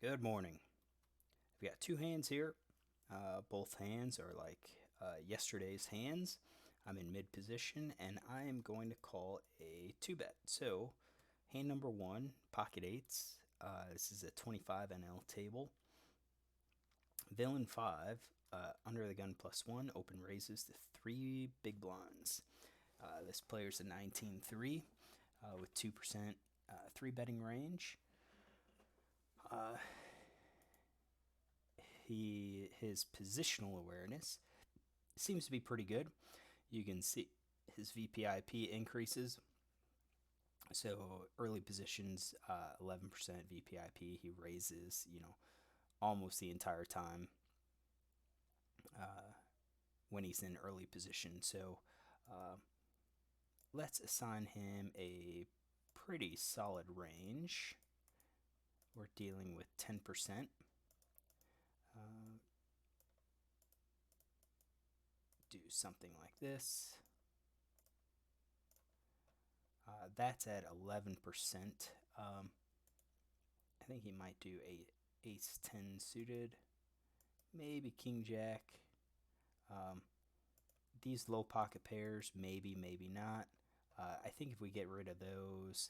Good morning. I've got two hands here. Both hands are like yesterday's hands. I'm in mid position and I am going to call a two bet. So, hand number one, pocket eights. This is a 25 NL table. Villain five, under the gun plus one, open raises to three big blinds. This player's a 19-3 with 2% three betting range. His positional awareness seems to be pretty good. You can see his VPIP increases. So early positions, 11% VPIP. He raises, almost the entire time when he's in early position. So uh, let's assign him a pretty solid range. We're dealing with 10%. Do something like this. That's at 11%. I think he might do a ace 10 suited, maybe king jack. Um, these low pocket pairs, maybe not. I think if we get rid of those,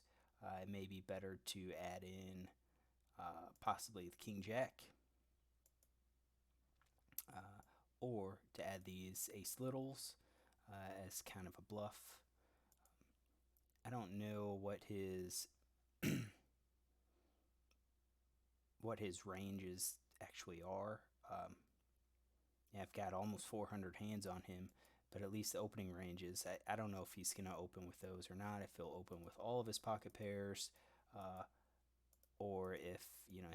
it may be better to add in possibly the king jack, or to add these ace littles as kind of a bluff. I don't know what his ranges actually are. Yeah, I've got almost 400 hands on him, but at least the opening ranges, I don't know if he's going to open with those or not, if he'll open with all of his pocket pairs, uh, or if,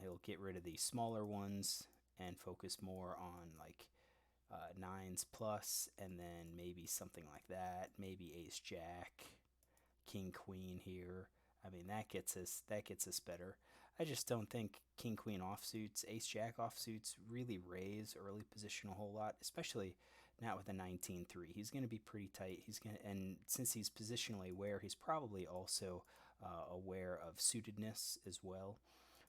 he'll get rid of these smaller ones and focus more on like nines plus, and then maybe something like that, maybe ace jack, king queen here. I mean that gets us better. I just don't think king queen offsuits, ace jack offsuits really raise early position a whole lot, especially not with a 19-3. He's going to be pretty tight. And since he's positionally aware, he's probably also aware of suitedness as well.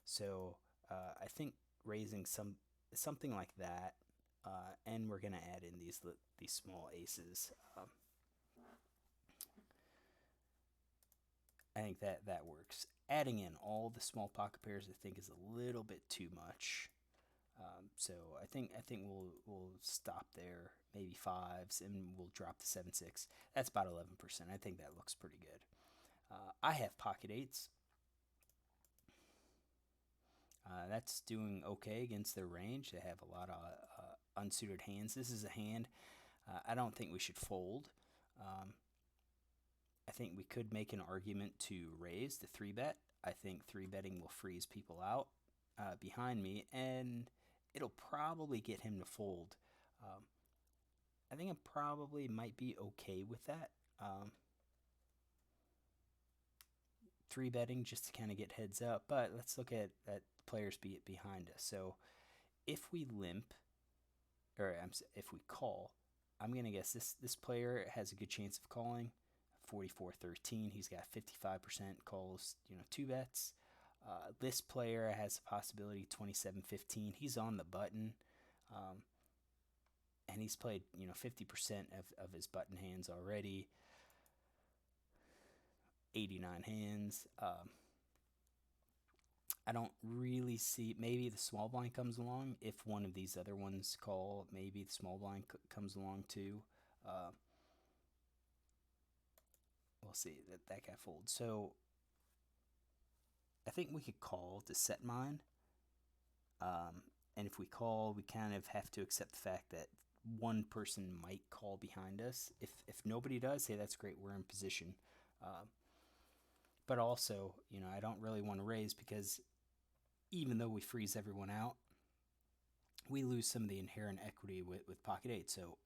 So I think raising something like that, and we're going to add in these small aces. I think that works. Adding in all the small pocket pairs, I think, is a little bit too much. So I think we'll stop there. Maybe fives, and we'll drop the 7-6. That's about 11%. I think that looks pretty good. I have pocket eights. That's doing okay against their range. They have a lot of unsuited hands. This is a hand I don't think we should fold. Um, I think we could make an argument to raise the three bet. I think three betting will freeze people out behind me, and it'll probably get him to fold. Um, I think I probably might be okay with that. Three betting just to kind of get heads up, but let's look at players behind us. So if we limp, or if we call, I'm gonna guess this player has a good chance of calling. 44-13. He's got 55% calls. Two bets. This player has a possibility 27-15. He's on the button, and he's played 50% of his button hands already. 89 hands. I don't really see. Maybe the small blind comes along. If one of these other ones call, maybe the small blind comes along too. Uh, we'll see that guy folds. So I think we could call to set mine. And if we call, we kind of have to accept the fact that one person might call behind us. If nobody does, hey, that's great. We're in position. But also, I don't really want to raise because even though we freeze everyone out, we lose some of the inherent equity with pocket eight. So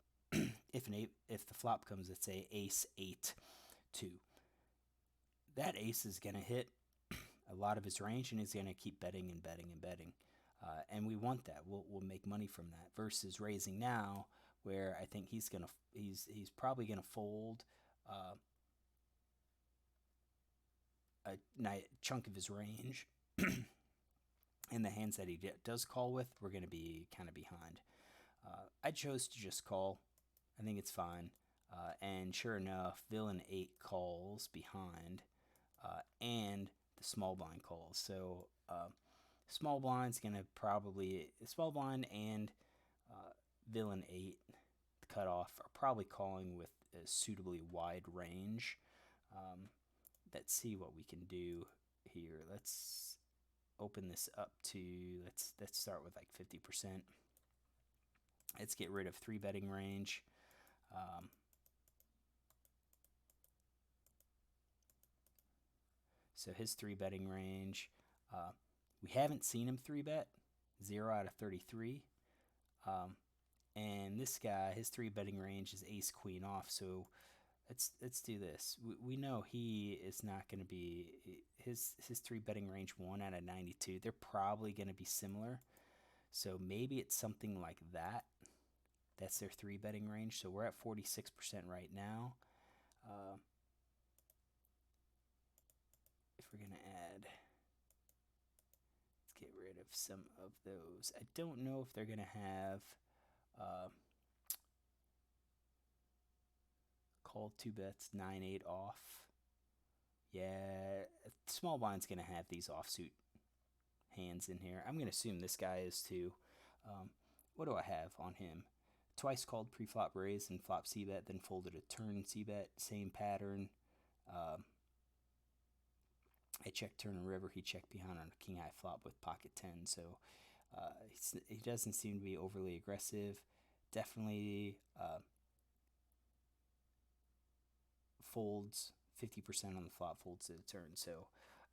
if the flop comes, let's say ace 8-2, that ace is going to hit a lot of his range, and he's going to keep betting and betting and betting. And we want that. We'll make money from that versus raising now, where I think he's probably gonna fold a chunk of his range, And the hands that he does call with, we're going to be kind of behind. I chose to just call. I think it's fine. And sure enough, villain 8 calls behind, and the small blind calls. So small blind's going to probably, small blind and villain 8, the cutoff, are probably calling with a suitably wide range. Um, let's see what we can do here. Let's open this up to, let's start with like 50%. Let's get rid of 3 betting range. So his 3 betting range, we haven't seen him 3 bet, 0 out of 33. And this guy, his 3 betting range is ace queen off. So let's do this. We know he is not going to be, his 3 betting range 1 out of 92. They're probably going to be similar. So maybe it's something like that. That's their 3 betting range. So we're at 46% right now. If we're going to add, let's get rid of some of those. I don't know if they're going to have call 2 bets, 9-8 off. Yeah, small blind's going to have these offsuit hands in here. I'm going to assume this guy is too. What do I have on him? Twice called pre-flop raise and flop c-bet, then folded a turn c-bet, same pattern. I checked turn and river. He checked behind on a king high flop with pocket 10. So he doesn't seem to be overly aggressive. Definitely folds 50% on the flop, folds to the turn. So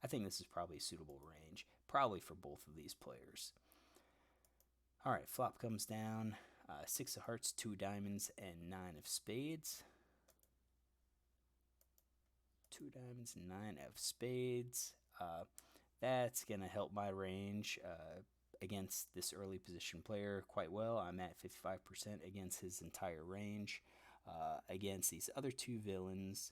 I think this is probably a suitable range, probably for both of these players. All right, flop comes down. 6 of hearts, 2 diamonds, and 9 of spades. 2 diamonds, 9 of spades. That's going to help my range against this early position player quite well. I'm at 55% against his entire range. Against these other 2 villains,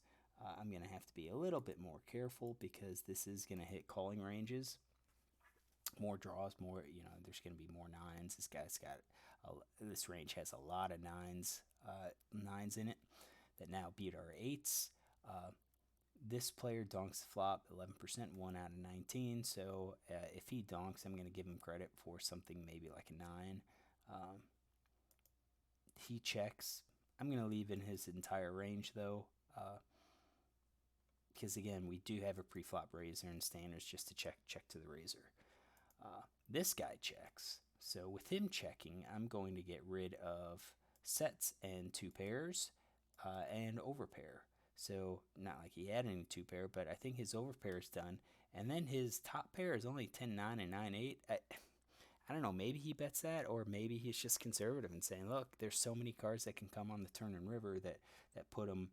I'm going to have to be a little bit more careful because this is going to hit calling ranges. More draws, more, there's going to be more 9s. This guy's got, this range has a lot of 9s in it that now beat our 8s. This player donks the flop 11%, 1 out of 19. So if he donks, I'm going to give him credit for something maybe like a 9. He checks. I'm going to leave in his entire range though, because again, we do have a pre-flop raiser and standards just to check to the raiser. This guy checks. So with him checking, I'm going to get rid of sets and 2 pairs and overpair. So not like he had any 2 pair, but I think his overpair is done. And then his top pair is only 10-9 and 9-8. I don't know, maybe he bets that, or maybe he's just conservative and saying, look, there's so many cards that can come on the turn and river that put him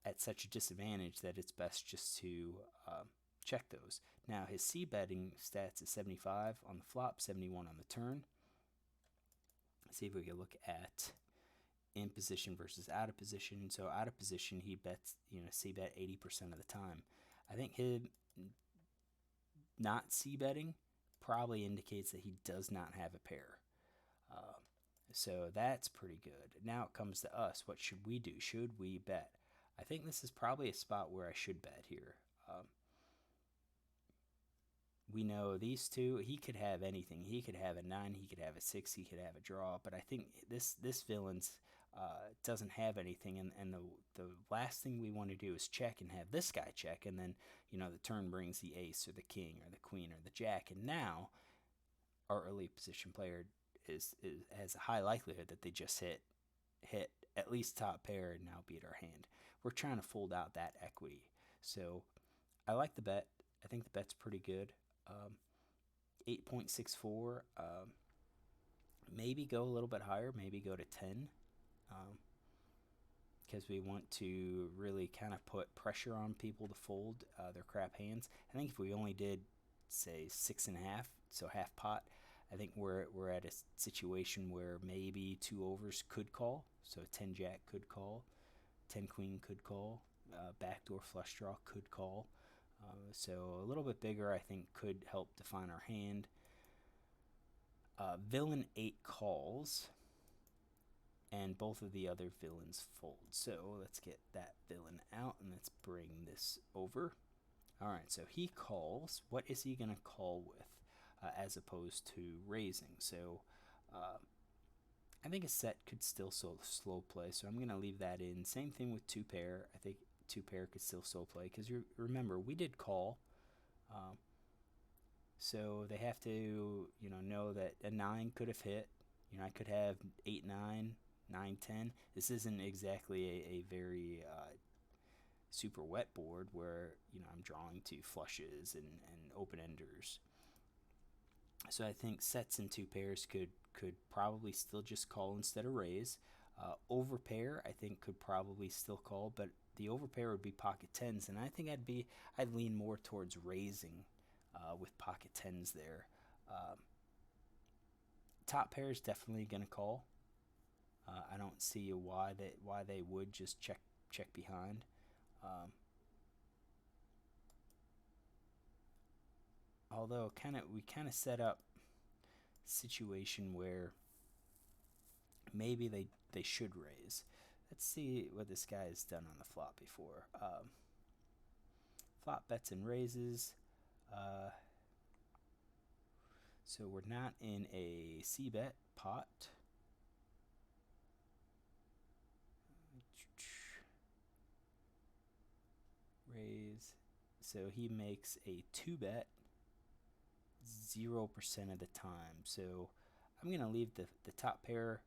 at such a disadvantage that it's best just to check those. Now his c-betting stats is 75 on the flop, 71 on the turn. Let's see if we can look at in position versus out of position. So out of position, he bets, c-bet 80% of the time. I think him not c-betting probably indicates that he does not have a pair. So that's pretty good. Now it comes to us. What should we do? Should we bet? I think this is probably a spot where I should bet here. We know these 2, he could have anything. He could have a 9, he could have a 6, he could have a draw. But I think this villain's doesn't have anything, and the last thing we want to do is check and have this guy check, and then the turn brings the ace or the king or the queen or the jack, and now our early position player has a high likelihood that they just hit at least top pair and now beat our hand. We're trying to fold out that equity. So I like the bet. I think the bet's pretty good. 8.64. Maybe go a little bit higher. Maybe go to 10. Because we want to really kind of put pressure on people to fold their crap hands. I think if we only did, say, 6.5, so half pot, I think we're at a situation where maybe 2 overs could call. So 10 jack could call, 10 queen could call, backdoor flush draw could call. So a little bit bigger, I think, could help define our hand. Villain 8 calls, and both of the other villains fold. So let's get that villain out, and let's bring this over. Alright, so he calls. What is he going to call with as opposed to raising? So I think a set could still slow play, so I'm going to leave that in. Same thing with 2 pair. I think 2 pair could still slow play, because remember, we did call. So they have to, know that a 9 could have hit. I could have 8, 9, 9, 10. This isn't exactly a very super wet board where, I'm drawing to flushes and open-enders. So I think sets and 2 pairs could probably still just call instead of raise. Overpair, I think, could probably still call, but the overpair would be pocket 10s, and I think I'd lean more towards raising with pocket 10s there. Top pair is definitely going to call. I don't see why they would just check behind. Although we kind of set up a situation where maybe they should raise. Let's see what this guy has done on the flop before. Flop bets and raises. So we're not in a C-bet pot. Raise. So he makes a 2-bet 0% of the time. So I'm going to leave the top pair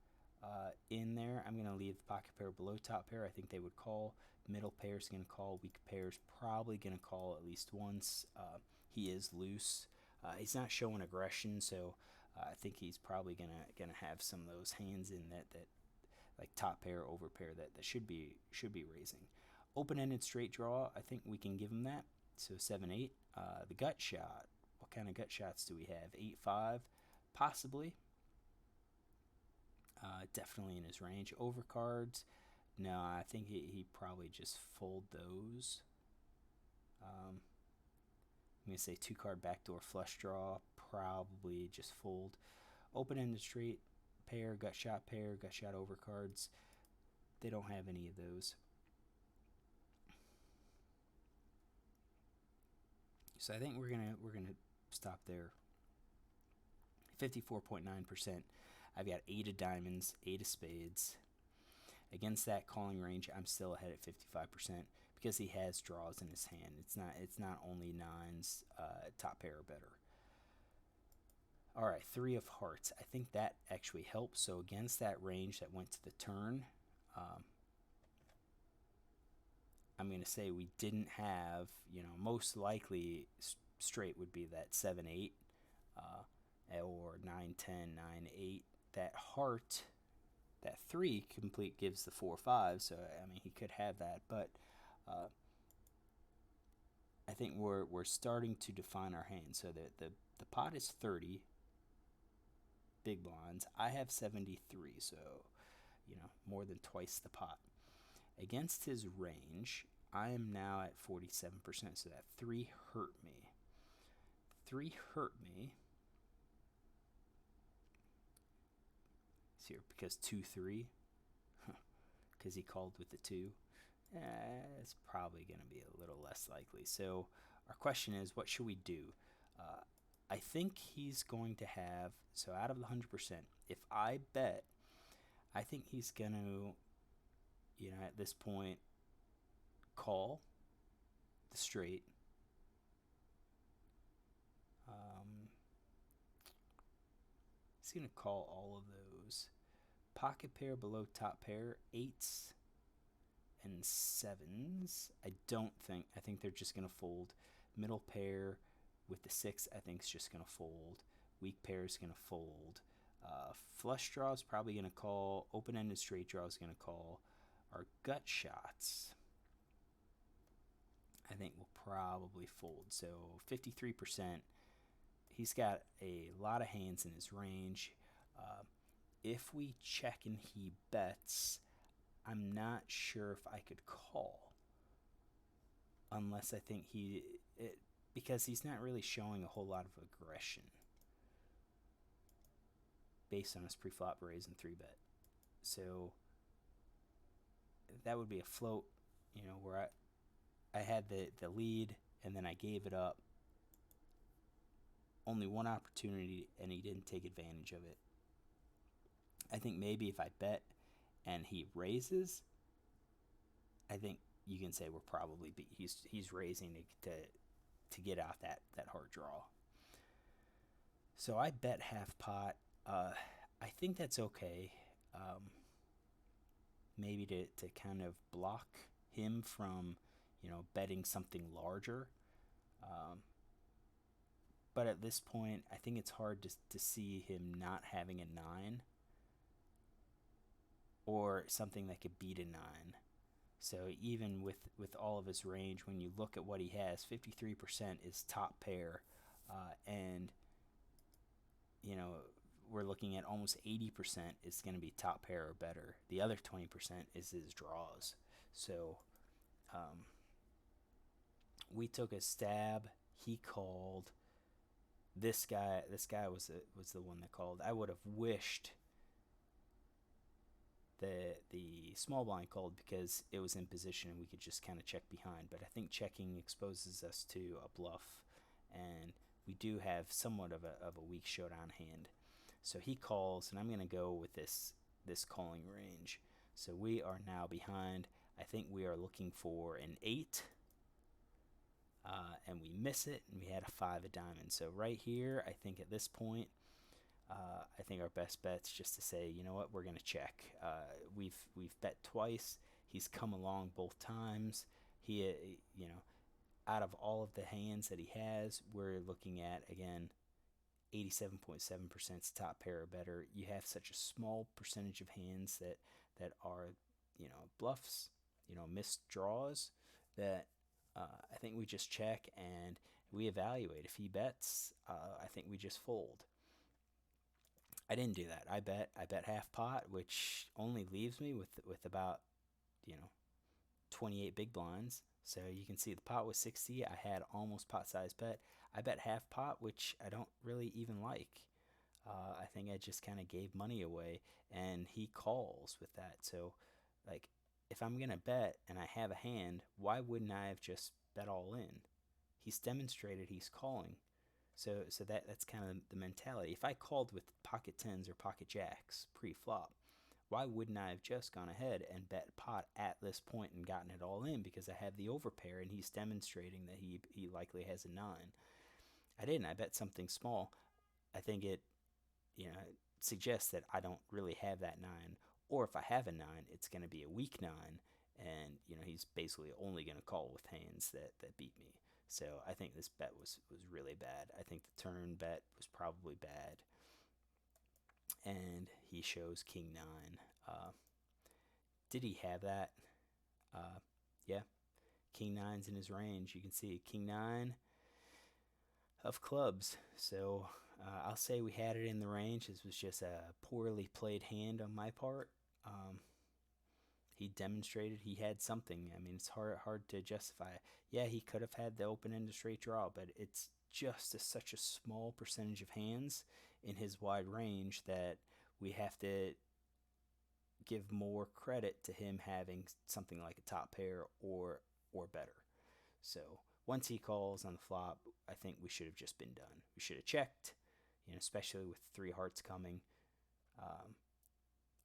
in there. I'm going to leave the pocket pair below top pair. I think they would call. Middle pair is going to call. Weak pair is probably going to call at least once. He is loose. He's not showing aggression, so I think he's probably gonna have some of those hands in that like top pair, over pair that should be raising. Open-ended straight draw, I think we can give him that. So 7-8. The gut shot. What kind of gut shots do we have? 8-5, possibly. Definitely in his range. Overcards. No, I think he probably just fold those. I'm going to say 2-card backdoor flush draw, probably just fold. Open-ended straight pair, gut shot overcards. They don't have any of those. So I think we're gonna stop there. 54.9%. I've got 8 of diamonds, 8 of spades. Against that calling range, I'm still ahead at 55%. Because he has draws in his hand. It's not only 9s, top pair or better. All right, 3 of hearts. I think that actually helps. So against that range that went to the turn, I'm going to say we didn't have, most likely straight would be that 7-8 or 9-10, 9-8. That heart, that 3 complete gives the 4-5. So I mean, he could have that, but I think we're starting to define our hand. So the pot is 30 big blinds. I have 73, so more than twice the pot. Against his range, I am now at 47%. So that 3 hurt me. 3 hurt me. Here because 2-3, because he called with the 2. It's probably going to be a little less likely. So our question is, what should we do? I think he's going to have, so out of the 100%, if I bet, I think he's going to, at this point, call the straight. He's going to call all of those. Pocket pair below top pair, 8s and 7s. I think they're just going to fold. Middle pair with the 6, I think is just going to fold. Weak pair is going to fold. Flush draw is probably going to call. Open-ended straight draw is going to call. Our gut shots, I think, will probably fold. So 53%. He's got a lot of hands in his range. If we check and he bets, I'm not sure if I could call. Unless I think because he's not really showing a whole lot of aggression. based on his pre-flop raise and 3-bet. So that would be a float, where I had the lead and then I gave it up. Only one opportunity and he didn't take advantage of it. I think maybe if I bet and he raises, I think you can say we're probably he's raising to get out that hard draw. So I bet half pot. I think that's okay. Maybe to kind of block him from betting something larger. But at this point, I think it's hard to see him not having a 9 or something that could beat a 9. So even with all of his range, when you look at what he has, 53% is top pair, and we're looking at almost 80% is going to be top pair or better. The other 20% is his draws. So we took a stab. He called. This guy was the one that called. I would have wished the small blind called because it was in position and we could just kind of check behind. But I think checking exposes us to a bluff, and we do have somewhat of a weak showdown hand. So he calls, and I'm going to go with this calling range. So we are now behind. I think we are looking for an 8. And we miss it, and we had a 5 of diamonds. So right here, I think at this point, I think our best bet's just to say, you know what, we're going to check. We've bet twice. He's come along both times. He, out of all of the hands that he has, we're looking at, again, 87.7% top pair or better. You have such a small percentage of hands that are, bluffs, missed draws, that I think we just check and we evaluate. If he bets, I think we just fold. I didn't do that. I bet half pot, which only leaves me with about 28 big blinds. So you can see the pot was 60. I had almost pot size bet. I bet half pot, which I don't really even like. I think I just kind of gave money away, and he calls with that. So, like, if I'm going to bet and I have a hand, why wouldn't I have just bet all in? He's demonstrated he's calling. So that's kind of the mentality. If I called with pocket 10s or pocket jacks pre-flop, why wouldn't I have just gone ahead and bet pot at this point and gotten it all in, because I have the overpair and he's demonstrating that he likely has a 9. I didn't. I bet something small. I think it suggests that I don't really have that 9. Or if I have a 9, it's going to be a weak 9, and he's basically only going to call with hands that beat me. So I think this bet was really bad. I think the turn bet was probably bad. And he shows king 9. Did he have that? Yeah. King 9's in his range. You can see king 9 of clubs. So I'll say we had it in the range. This was just a poorly played hand on my part. He demonstrated he had something. I mean, it's hard to justify. Yeah, he could have had the open-ended straight draw, but it's just such a small percentage of hands in his wide range that we have to give more credit to him having something like a top pair or better. So once he calls on the flop, I think we should have just been done. We should have checked, especially with 3 hearts coming.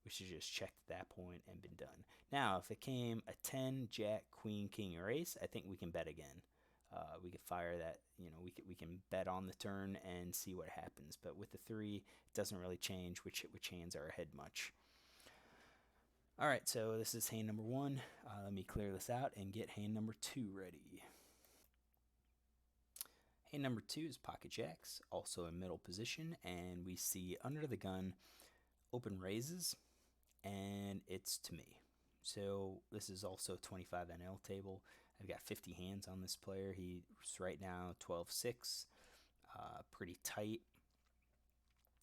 We should just checked at that point and been done. Now, if it came a 10, jack, queen, king, or ace, I think we can bet again. We could fire that, we can bet on the turn and see what happens. But with the 3, it doesn't really change which hands are ahead much. All right, so this is hand number 1. Let me clear this out and get hand number 2 ready. Hand number 2 is pocket jacks, also in middle position, and we see under the gun open raises, and it's to me. So this is also 25 NL table. I've got 50 hands on this player. He's right now 12-6, pretty tight.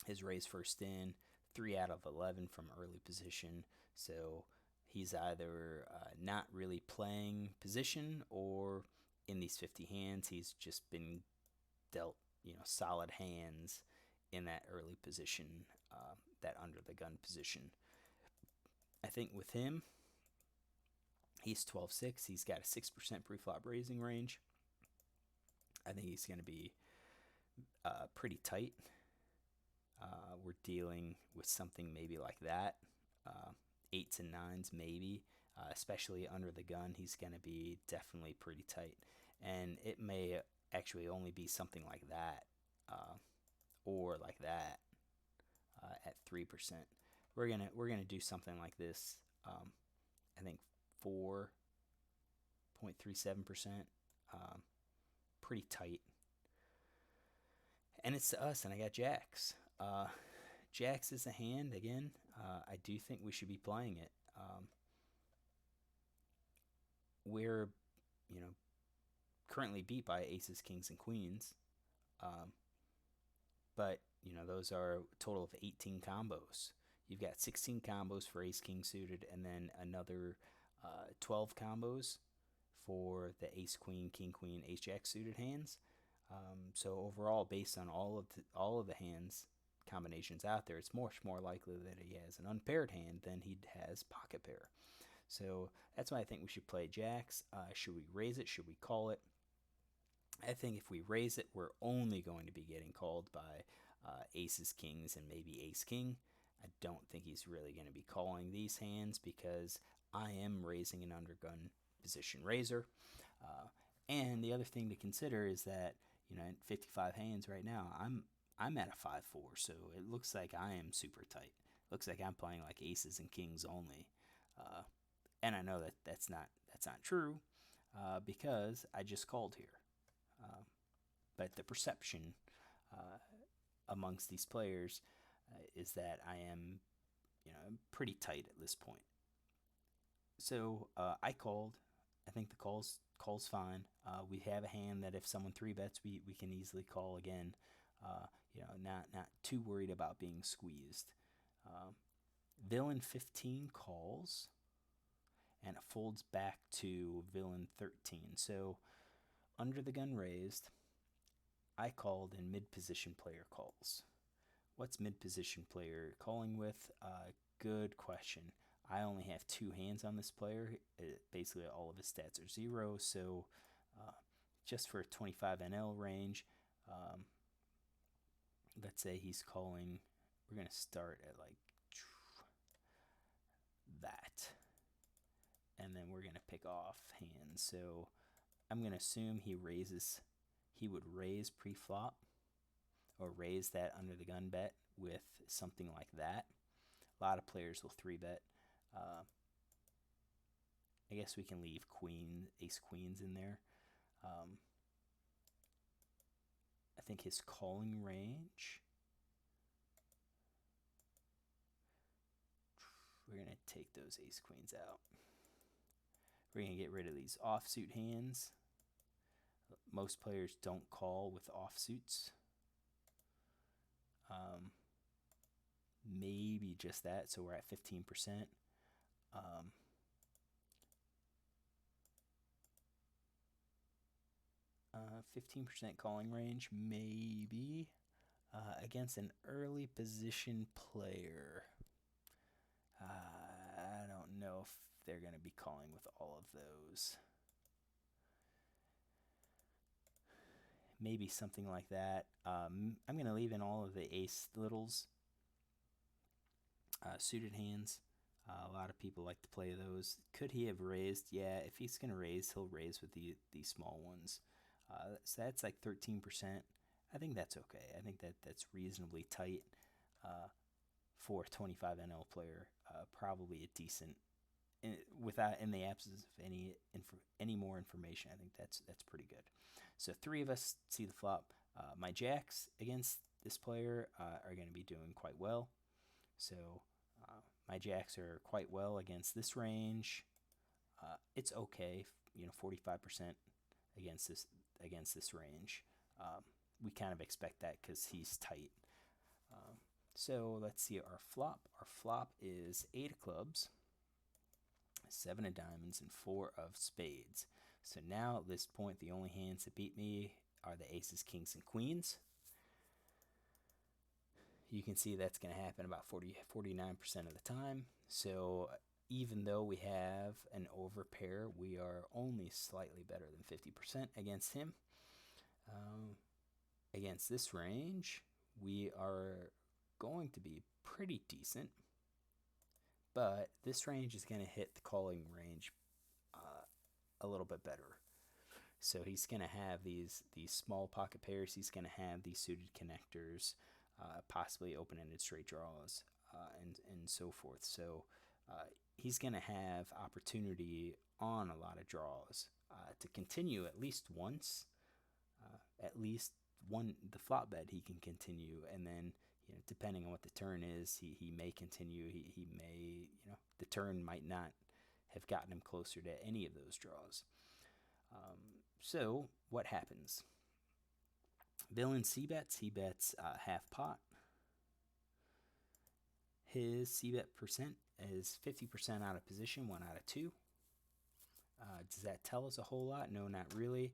His raise first in, 3 out of 11 from early position. So he's either not really playing position, or in these 50 hands, he's just been dealt, solid hands in that early position, that under the gun position. I think with him, he's 12-6. He's got a 6% pre-flop raising range. I think he's going to be pretty tight. We're dealing with something maybe like that. Eights and nines maybe, especially under the gun. He's going to be definitely pretty tight. And it may actually only be something like that or like that at 3%. We're gonna do something like this. I think 4.37%. Pretty tight. And it's to us, and I got jacks. Jacks is a hand again. I do think we should be playing it. We're, currently beat by aces, kings, and queens. But those are a total of 18 combos. You've got 16 combos for ace king suited, and then another 12 combos for the ace queen, king queen, ace jack suited hands. So overall, based on all of the hands combinations out there, it's much more likely that he has an unpaired hand than he has pocket pair. So that's why I think we should play jacks. Should we raise it? Should we call it? I think if we raise it, we're only going to be getting called by aces, kings, and maybe ace king. I don't think he's really going to be calling these hands because I am raising an undergun position raiser. And the other thing to consider is that in 55 hands right now, I'm at a 5-4, so it looks like I am super tight. Looks like I'm playing like aces and kings only, and I know that that's not true because I just called here. But the perception amongst these players is that I am, pretty tight at this point. So I called. I think the call's fine. We have a hand that if someone 3-bets, we can easily call again. Not too worried about being squeezed. Villain 15 calls, and it folds back to villain 13. So under the gun raised, I called, and mid-position player calls. What's mid-position player calling with? Good question. I only have 2 hands on this player. Basically, all of his stats are 0. So just for a 25 NL range, let's say he's calling. We're going to start at like that. And then we're going to pick off hands. So I'm going to assume he would raise pre-flop or raise that under the gun bet with something like that. A lot of players will 3-bet. I guess we can leave ace queens in there. I think his calling range, we're going to take those ace queens out. We're going to get rid of these offsuit hands. Most players don't call with offsuits. Maybe just that, so we're at 15%. 15% calling range, maybe, against an early position player. I don't know if they're going to be calling with all of those. Maybe something like that. I'm going to leave in all of the ace littles, suited hands. A lot of people like to play those. Could he have raised? Yeah, if he's going to raise, he'll raise with these small ones. So that's like 13%. I think that's okay. I think that's reasonably tight for a 25 NL player. Probably a decent, in the absence of any more information. I think that's pretty good. So 3 of us see the flop. My jacks against this player are going to be doing quite well. So my jacks are quite well against this range. It's okay, 45% against this range. We kind of expect that because he's tight. So let's see our flop. Our flop is 8 of clubs, 7 of diamonds, and 4 of spades. So now at this point, the only hands that beat me are the aces, kings, and queens. you can see that's going to happen about 49% of the time. So even though we have an overpair, we are only slightly better than 50% against him. Against this range, we are going to be pretty decent, but this range is going to hit the calling range a little bit better. So he's going to have these small pocket pairs. He's going to have these suited connectors, possibly open-ended straight draws, and so forth. So he's going to have opportunity on a lot of draws to continue at least once, at least one the flop bet he can continue, and then depending on what the turn is, he may continue. He may the turn might not have gotten him closer to any of those draws. So what happens? Villain c-bets. He bets half pot. His c-bet percent is 50% out of position, 1 out of 2. Does that tell us a whole lot? No, not really.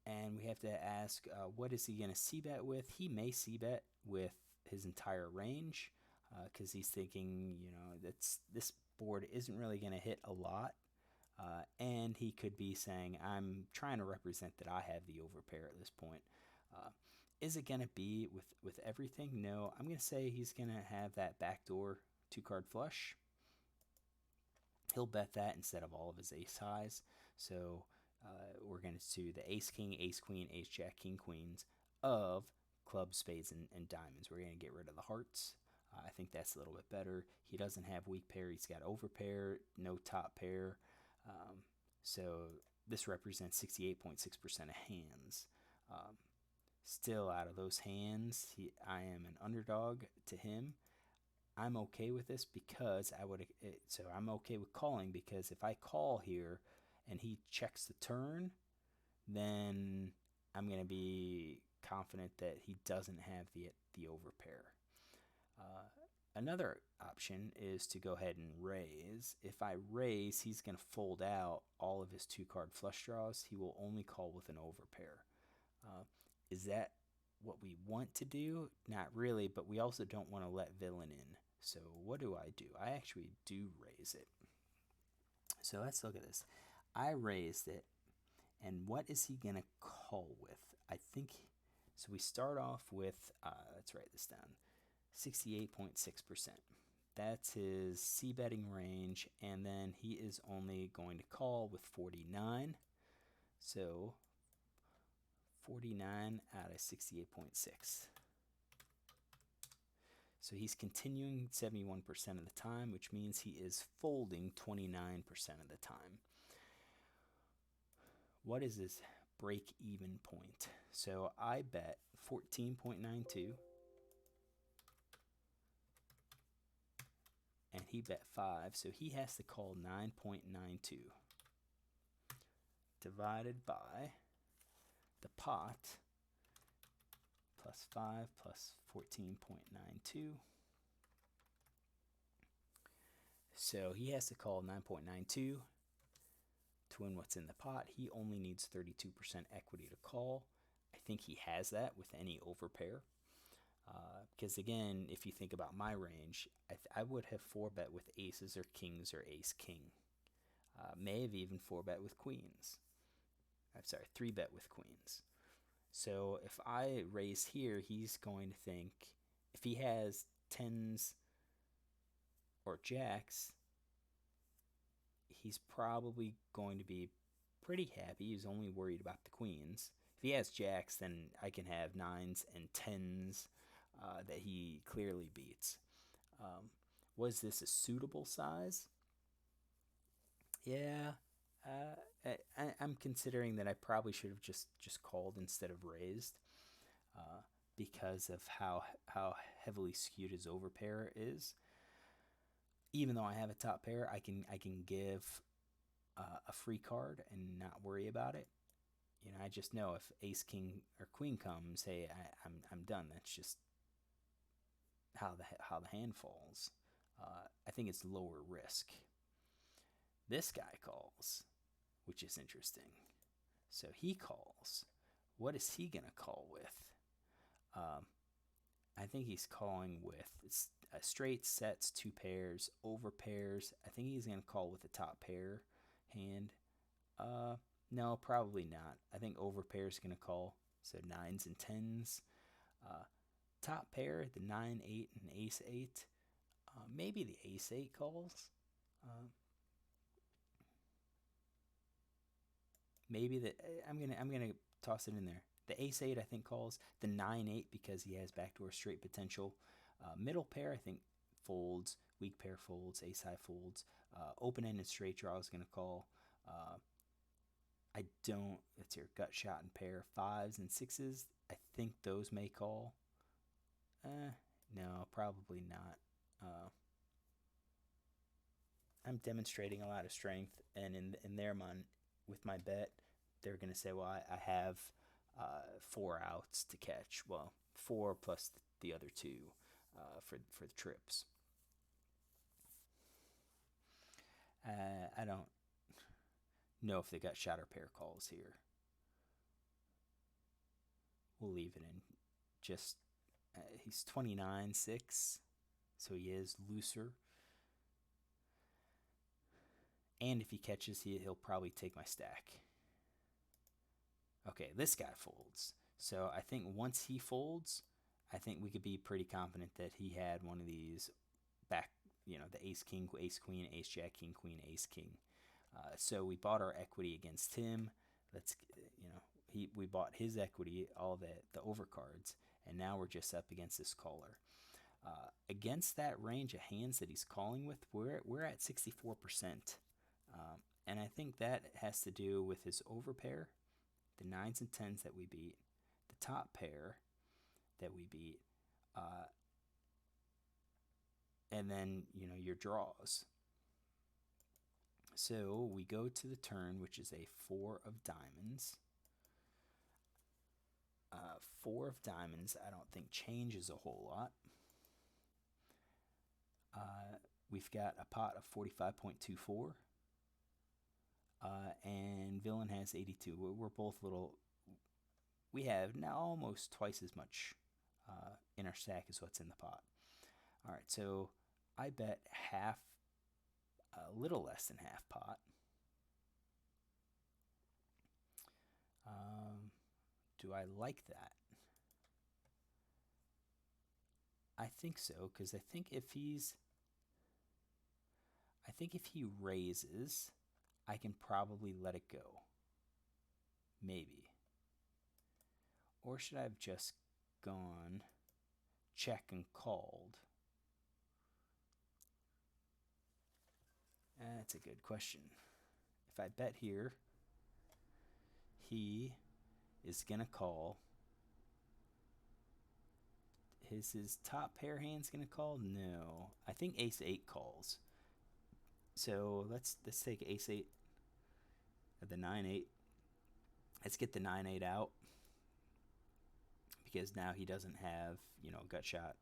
And we have to ask, what is he going to c-bet with? He may c-bet with his entire range because he's thinking, this board isn't really going to hit a lot. And he could be saying, I'm trying to represent that I have the overpair at this point. Is it going to be with everything? No, I'm going to say he's going to have that backdoor 2-card flush. He'll bet that instead of all of his ace highs. So we're going to do the ace king, ace queen, ace jack, king queens of clubs, spades, and diamonds. We're going to get rid of the hearts. I think that's a little bit better. He doesn't have weak pair. He's got overpair, no top pair. So this represents 68.6% of hands. Still, out of those hands, I am an underdog to him. I'm okay with this because I'm okay with calling, because if I call here and he checks the turn, then I'm going to be confident that he doesn't have the overpair. Another option is to go ahead and raise. If I raise, he's going to fold out all of his 2-card flush draws. He will only call with an overpair. Is that what we want to do? Not really, but we also don't want to let villain in. So what do? I actually do raise it. So let's look at this. I raised it, and what is he going to call with? I think, so we start off with, let's write this down, 68.6%. That's his c-betting range, and then he is only going to call with 49. So 49 out of 68.6. So he's continuing 71% of the time, which means he is folding 29% of the time. What is his break-even point? So I bet 14.92. And he bet 5, so he has to call 9.92. Divided by the pot, plus 5 plus 14.92. So he has to call 9.92 to win what's in the pot. He only needs 32% equity to call. I think he has that with any overpair. Because again, if you think about my range, I would have 4-bet with aces or kings or ace-king. May have even 4-bet with queens. I'm sorry, 3-bet with queens. So if I raise here, he's going to think, if he has 10s or jacks, he's probably going to be pretty happy. He's only worried about the queens. If he has jacks, then I can have 9s and 10s that he clearly beats. Was this a suitable size? Yeah. I'm considering that I probably should have just called instead of raised, because of how heavily skewed his overpair is. Even though I have a top pair, I can give a free card and not worry about it. I just know if ace, king, or queen comes, hey, I'm done. That's just how the hand falls. I think it's lower risk. This guy calls, which is interesting. So he calls. What is he going to call with? I think he's calling with straight sets, two pairs, over pairs. I think he's going to call with the top pair hand. No, probably not. I think over pair is going to call. So nines and tens. Top pair, the 9-8 and ace-8. Maybe the ace-8 calls. Maybe the I'm gonna toss it in there. The ace-8 I think calls. The 9-8 because he has backdoor straight potential. Middle pair I think folds. Weak pair folds. Ace-high folds. Open-ended straight draw is gonna call. I don't. It's your gut shot and pair. Fives and sixes. I think those may call. No, probably not. I'm demonstrating a lot of strength, and in their mind, with my bet, they're gonna say, well, I have 4 outs to catch. Well, 4 plus the other 2 for the trips. I don't know if they got shot or pair calls here. We'll leave it in. Just he's 29-6, so he is looser. And if he catches, he'll probably take my stack. Okay, this guy folds. So I think once he folds, I think we could be pretty confident that he had one of these back, the ace king, ace queen, ace jack, king queen, ace king. So we bought our equity against him. We bought his equity, all the overcards, and now we're just up against this caller. Against that range of hands that he's calling with, we're at 64%. And I think that has to do with his overpair, the nines and tens that we beat, the top pair that we beat, and then your draws. So we go to the turn, which is a 4 of diamonds. 4 of diamonds I don't think changes a whole lot. We've got a pot of 45.24. And villain has 82. We're both little. We have now almost twice as much in our stack as what's in the pot. All right, so I bet half, a little less than half pot. Do I like that? I think so, because I think if he raises, I can probably let it go. Maybe. Or should I have just gone check and called? That's a good question. If I bet here, he is going to call. His top pair hand's going to call? No. I think ace-8 calls. So let's take ace-8 at the 9-8. Let's get the 9-8 out, because now he doesn't have, gut shot,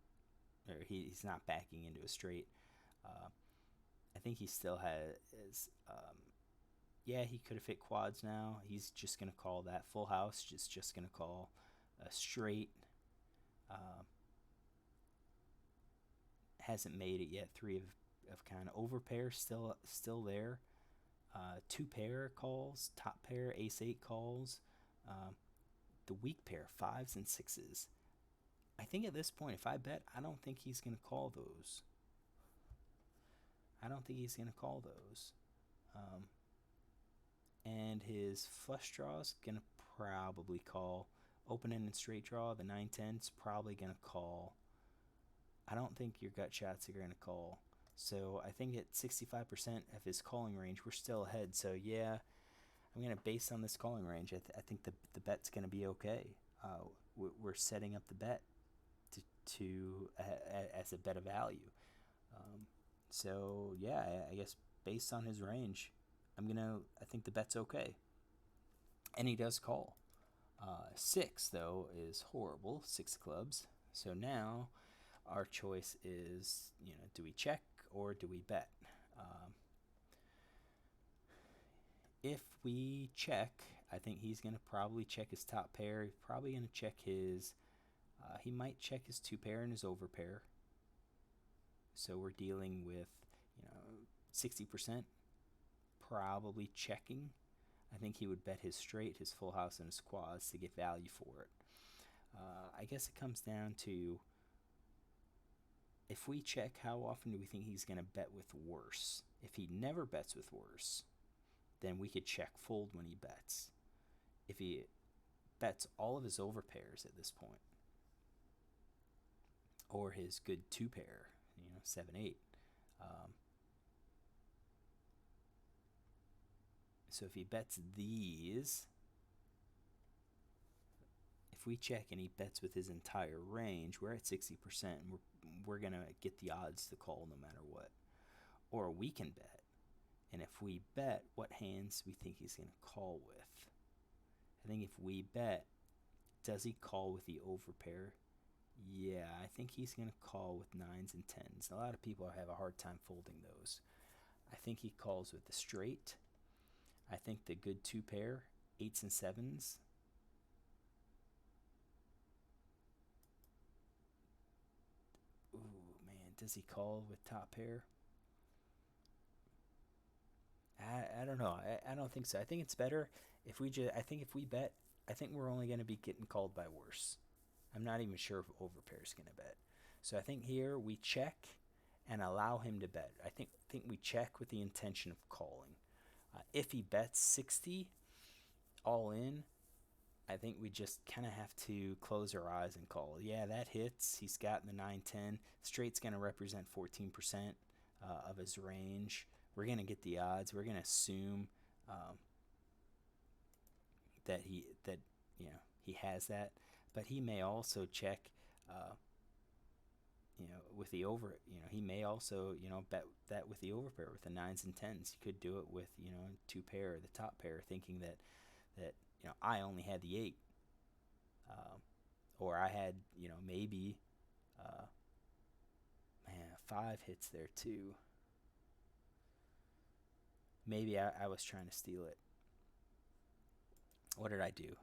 or he's not backing into a straight. I think he still has, he could have hit quads now. He's just going to call that full house, just going to call a straight. Hasn't made it yet. 3 of kind of overpair still there. 2 pair calls, top pair, ace-8 calls. The weak pair, 5s and 6s. I think at this point, if I bet, I don't think he's going to call those. And his flush draw is going to probably call. Open-ended straight draw, the 9-10 is probably going to call. I don't think your gut shots are going to call. So I think at 65% of his calling range, we're still ahead. So yeah, I'm going to base on this calling range. I think the bet's going to be okay. We're setting up the bet to as a bet of value. So yeah, I guess based on his range, I think the bet's okay. And he does call. 6 though is horrible. 6 clubs. So now our choice is, do we check or do we bet? If we check, I think he's going to probably check his top pair. He's probably going to check his, He might check his 2-pair and his overpair. So we're dealing with, 60% probably checking. I think he would bet his straight, his full house, and his quads to get value for it. I guess it comes down to, if we check, how often do we think he's going to bet with worse? If he never bets with worse, then we could check fold when he bets. If he bets all of his overpairs at this point, or his good 2-pair, 7-8. So if he bets these, if we check and he bets with his entire range, we're at 60%, and we're going to get the odds to call no matter what. Or we can bet. And if we bet, what hands we think he's going to call with? I think if we bet, does he call with the overpair? Yeah, I think he's going to call with 9s and 10s. A lot of people have a hard time folding those. I think he calls with the straight. I think the good 2-pair, 8s and 7s. Ooh, man, does he call with top pair? I don't know. I don't think so. I think it's better if we I think if we bet, I think we're only going to be getting called by worse. I'm not even sure if overpair is going to bet. So I think here we check and allow him to bet. I think we check with the intention of calling. If he bets 60 all in, I think we just kind of have to close our eyes and call. Yeah, that hits. He's got the 9-10. Straight's going to represent 14% of his range. We're going to get the odds. We're going to assume that he has that. But he may also check, with the over. He may also, bet that with the overpair with the 9s and 10s. He could do it with, 2-pair or the top pair, thinking that I only had the 8, or I had, maybe, 5 hits there too. Maybe I was trying to steal it. What did I do?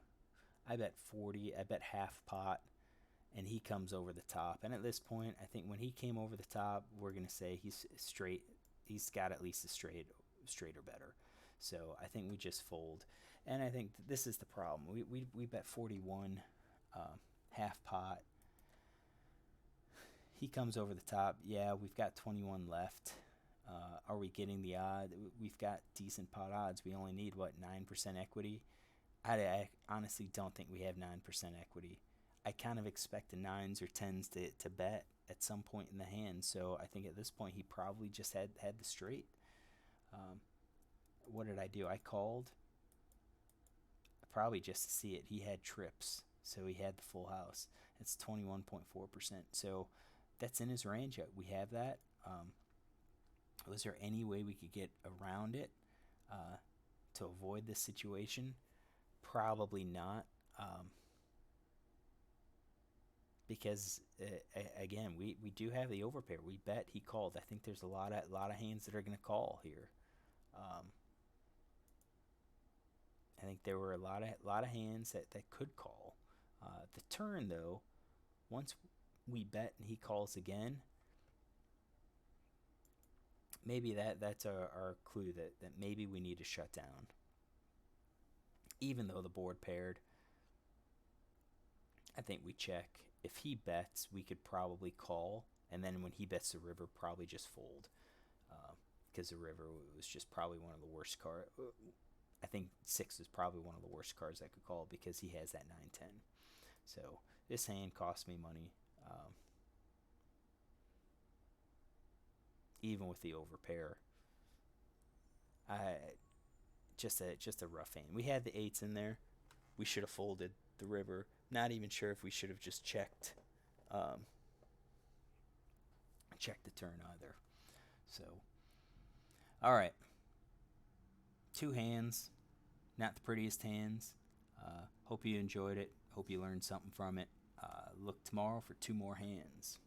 I bet 40. I bet half pot, and he comes over the top. And at this point, I think when he came over the top, we're going to say he's straight. He's got at least a straight or better. So I think we just fold. And I think this is the problem. We bet 41, half pot. He comes over the top. Yeah, we've got 21 left. Are we getting the odd? We've got decent pot odds. We only need, 9% equity? I honestly don't think we have 9% equity. I kind of expect the 9s or 10s to bet at some point in the hand. So I think at this point he probably just had the straight. What did I do? I called. Probably just to see it. He had trips, so he had the full house. It's 21.4%. So that's in his range. We have that. Was there any way we could get around it to avoid this situation? Probably not. Because again, we do have the overpair. We bet he called. I think there's a lot of hands that are going to call here. I think there were a lot of hands that could call. The turn though, once we bet and he calls again, maybe that's our clue that maybe we need to shut down. Even though the board paired, I think we check. If he bets, we could probably call, and then when he bets the river, probably just fold, because the river was just probably one of the worst cards. I think 6 is probably one of the worst cards I could call because he has that 9-10. So this hand cost me money, even with the overpair. Just a rough hand. We had the 8s in there. We should have folded the river. Not even sure if we should have just checked the turn either. So, all right. 2 hands, not the prettiest hands. Hope you enjoyed it. Hope you learned something from it. Look tomorrow for 2 more hands.